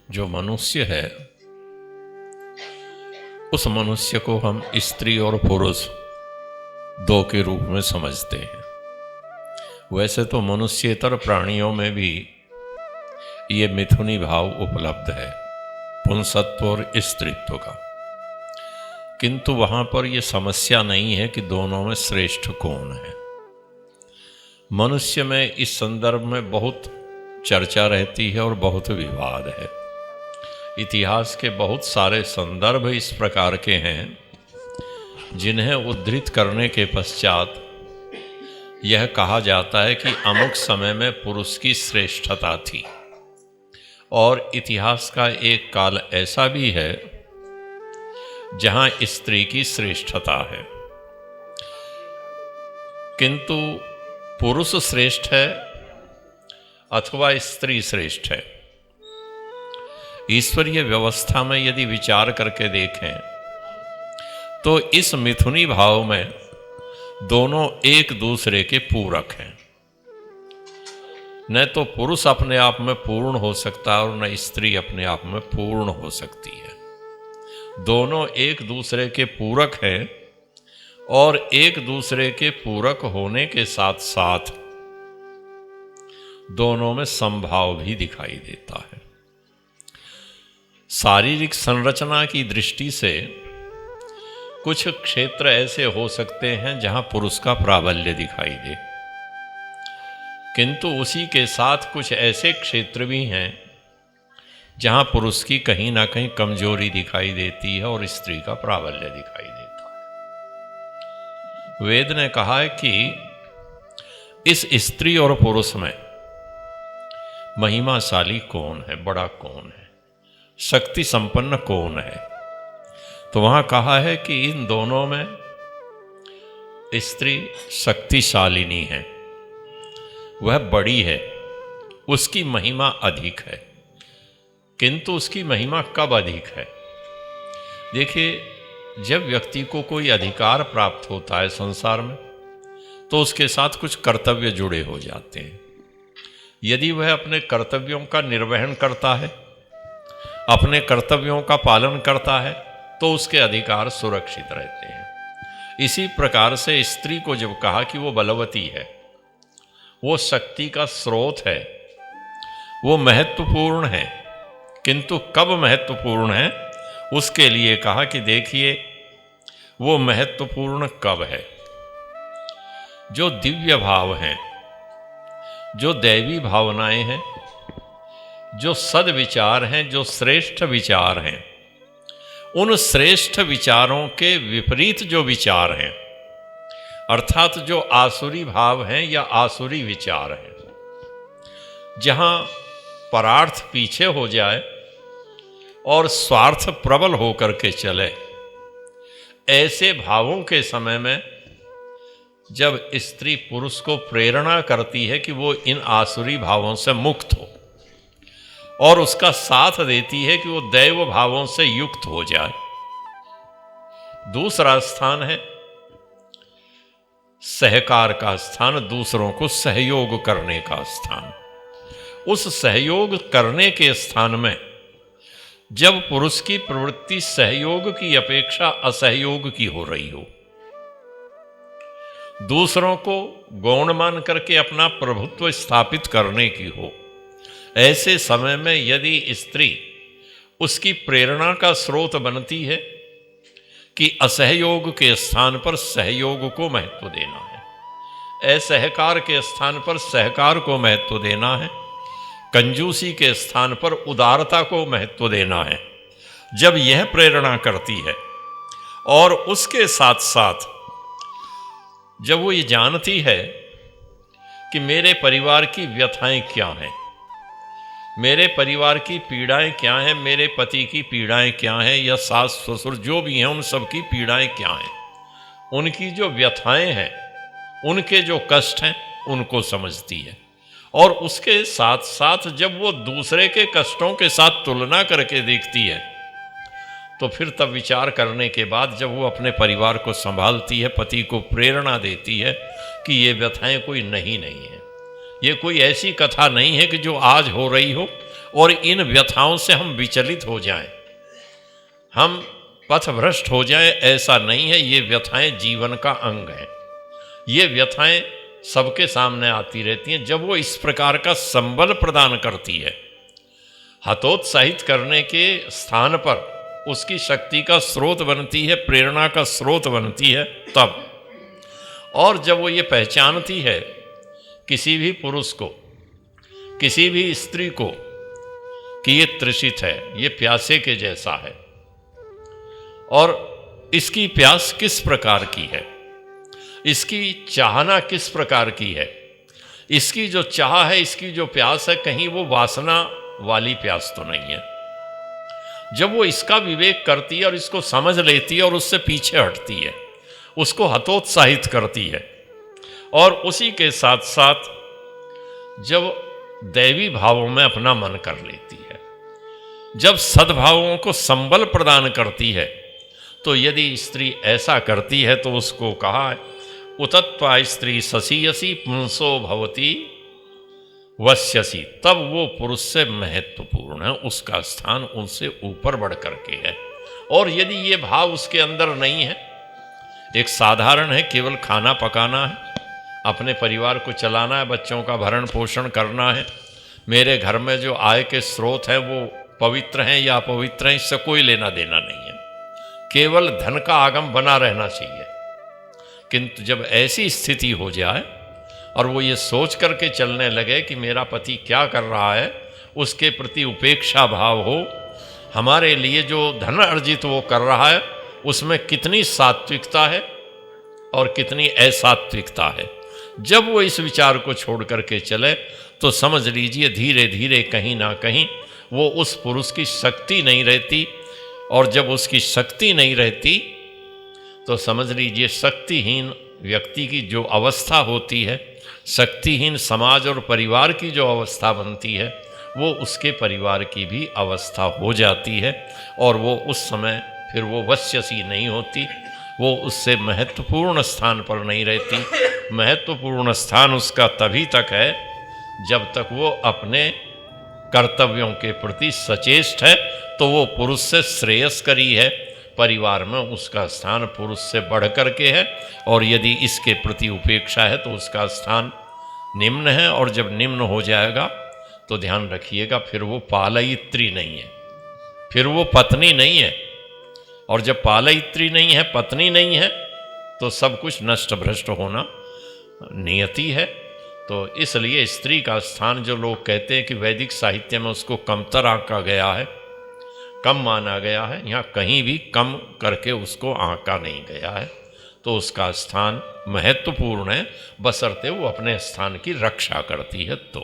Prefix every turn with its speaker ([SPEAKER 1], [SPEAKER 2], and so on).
[SPEAKER 1] जो मनुष्य है उस मनुष्य को हम स्त्री और पुरुष दो के रूप में समझते हैं। वैसे तो मनुष्येतर प्राणियों में भी ये मिथुनी भाव उपलब्ध है, पुंसत्व और स्त्रीत्व का, किंतु वहां पर यह समस्या नहीं है कि दोनों में श्रेष्ठ कौन है। मनुष्य में इस संदर्भ में बहुत चर्चा रहती है और बहुत विवाद है। इतिहास के बहुत सारे संदर्भ इस प्रकार के हैं जिन्हें उद्धृत करने के पश्चात यह कहा जाता है कि अमुक समय में पुरुष की श्रेष्ठता थी, और इतिहास का एक काल ऐसा भी है जहां स्त्री की श्रेष्ठता है, किंतु पुरुष श्रेष्ठ है अथवा स्त्री श्रेष्ठ है। ईश्वरीय व्यवस्था में यदि विचार करके देखें तो इस मिथुनी भाव में दोनों एक दूसरे के पूरक हैं। न तो पुरुष अपने आप में पूर्ण हो सकता है और न स्त्री अपने आप में पूर्ण हो सकती है। दोनों एक दूसरे के पूरक हैं और एक दूसरे के पूरक होने के साथ साथ दोनों में समभाव भी दिखाई देता है। शारीरिक संरचना की दृष्टि से कुछ क्षेत्र ऐसे हो सकते हैं जहां पुरुष का प्राबल्य दिखाई दे, किंतु उसी के साथ कुछ ऐसे क्षेत्र भी हैं जहां पुरुष की कहीं ना कहीं कमजोरी दिखाई देती है और स्त्री का प्राबल्य दिखाई देता है। वेद ने कहा है कि इस स्त्री और पुरुष में महिमाशाली कौन है, बड़ा कौन है, शक्ति संपन्न कौन है। तो वहां कहा है कि इन दोनों में स्त्री शक्तिशालिनी है, वह बड़ी है, उसकी महिमा अधिक है। किंतु उसकी महिमा कब अधिक है? देखिए, जब व्यक्ति को कोई अधिकार प्राप्त होता है संसार में तो उसके साथ कुछ कर्तव्य जुड़े हो जाते हैं। यदि वह अपने कर्तव्यों का निर्वहन करता है, अपने कर्तव्यों का पालन करता है, तो उसके अधिकार सुरक्षित रहते हैं। इसी प्रकार से स्त्री को जब कहा कि वो बलवती है, वो शक्ति का स्रोत है, वो महत्वपूर्ण है, किंतु कब महत्वपूर्ण है उसके लिए कहा कि देखिए वो महत्वपूर्ण कब है। जो दिव्य भाव हैं, जो दैवी भावनाएं हैं, जो सद्विचार हैं, जो श्रेष्ठ विचार हैं, उन श्रेष्ठ विचारों के विपरीत जो विचार हैं, अर्थात जो आसुरी भाव हैं या आसुरी विचार हैं, जहां परार्थ पीछे हो जाए और स्वार्थ प्रबल होकर के चले, ऐसे भावों के समय में जब स्त्री पुरुष को प्रेरणा करती है कि वो इन आसुरी भावों से मुक्त हो और उसका साथ देती है कि वो दैव भावों से युक्त हो जाए। दूसरा स्थान है सहकार का स्थान, दूसरों को सहयोग करने का स्थान। उस सहयोग करने के स्थान में जब पुरुष की प्रवृत्ति सहयोग की अपेक्षा असहयोग की हो रही हो, दूसरों को गौण मान करके अपना प्रभुत्व स्थापित करने की हो, ऐसे समय में यदि स्त्री उसकी प्रेरणा का स्रोत बनती है कि असहयोग के स्थान पर सहयोग को महत्व देना है, असहकार के स्थान पर सहकार को महत्व देना है, कंजूसी के स्थान पर उदारता को महत्व देना है, जब यह प्रेरणा करती है और उसके साथ साथ जब वो ये जानती है कि मेरे परिवार की व्यथाएं क्या हैं, मेरे परिवार की पीड़ाएं क्या हैं, मेरे पति की पीड़ाएं क्या हैं, या सास ससुर जो भी हैं उन सब की पीड़ाएं क्या हैं, उनकी जो व्यथाएं हैं, उनके जो कष्ट हैं, उनको समझती है। और उसके साथ साथ जब वो दूसरे के कष्टों के साथ तुलना करके देखती है तो फिर तब विचार करने के बाद जब वो अपने परिवार को संभालती है, पति को प्रेरणा देती है कि ये व्यथाएं कोई नहीं है, ये कोई ऐसी कथा नहीं है कि जो आज हो रही हो और इन व्यथाओं से हम विचलित हो जाएं, हम पथभ्रष्ट हो जाएं, ऐसा नहीं है। ये व्यथाएं जीवन का अंग है। ये व्यथाएं सबके सामने आती रहती हैं। जब वो इस प्रकार का संबल प्रदान करती है, हतोत्साहित करने के स्थान पर उसकी शक्ति का स्रोत बनती है, प्रेरणा का स्रोत बनती है, तब। और जब वो ये पहचानती है किसी भी पुरुष को, किसी भी स्त्री को, कि ये तृषित है, ये प्यासे के जैसा है, और इसकी प्यास किस प्रकार की है, इसकी चाहना किस प्रकार की है, इसकी जो चाह है, इसकी जो प्यास है, कहीं वो वासना वाली प्यास तो नहीं है। जब वो इसका विवेक करती है और इसको समझ लेती है और उससे पीछे हटती है, उसको हतोत्साहित करती है, और उसी के साथ साथ जब दैवी भावों में अपना मन कर लेती है, जब सद्भावों को संबल प्रदान करती है, तो यदि स्त्री ऐसा करती है तो उसको कहा है उतत्वा स्त्री ससीयसी पुंसो भवती वश्यसी, तब वो पुरुष से महत्वपूर्ण है, उसका स्थान उनसे ऊपर बढ़ करके है। और यदि ये भाव उसके अंदर नहीं है, एक साधारण है, केवल खाना पकाना है, अपने परिवार को चलाना है, बच्चों का भरण पोषण करना है, मेरे घर में जो आय के स्रोत हैं वो पवित्र हैं या अपवित्र हैं, इससे कोई लेना देना नहीं है, केवल धन का आगम बना रहना चाहिए। किंतु जब ऐसी स्थिति हो जाए और वो ये सोच करके चलने लगे कि मेरा पति क्या कर रहा है, उसके प्रति उपेक्षा भाव हो, हमारे लिए जो धन अर्जित वो कर रहा है उसमें कितनी सात्विकता है और कितनी असात्विकता है, जब वो इस विचार को छोड़ करके चले तो समझ लीजिए धीरे धीरे कहीं ना कहीं वो उस पुरुष की शक्ति नहीं रहती, और जब उसकी शक्ति नहीं रहती तो समझ लीजिए शक्तिहीन व्यक्ति की जो अवस्था होती है, शक्तिहीन समाज और परिवार की जो अवस्था बनती है, वो उसके परिवार की भी अवस्था हो जाती है, और वो उस समय फिर वो वश्यसी नहीं होती, वो उससे महत्वपूर्ण स्थान पर नहीं रहती। महत्वपूर्ण स्थान उसका तभी तक है जब तक वो अपने कर्तव्यों के प्रति सचेष्ट है, तो वो पुरुष से श्रेयस्करी है, परिवार में उसका स्थान पुरुष से बढ़ करके है, और यदि इसके प्रति उपेक्षा है तो उसका स्थान निम्न है। और जब निम्न हो जाएगा तो ध्यान रखिएगा फिर वो पालयित्री नहीं है, फिर वो पत्नी नहीं है, और जब पालयित्री नहीं है, पत्नी नहीं है, तो सब कुछ नष्ट भ्रष्ट होना नियति है। तो इसलिए स्त्री का स्थान जो लोग कहते हैं कि वैदिक साहित्य में उसको कमतर आंका गया है, कम माना गया है, यहाँ कहीं भी कम करके उसको आंका नहीं गया है, तो उसका स्थान महत्वपूर्ण है, बशर्ते वो अपने स्थान की रक्षा करती है तो।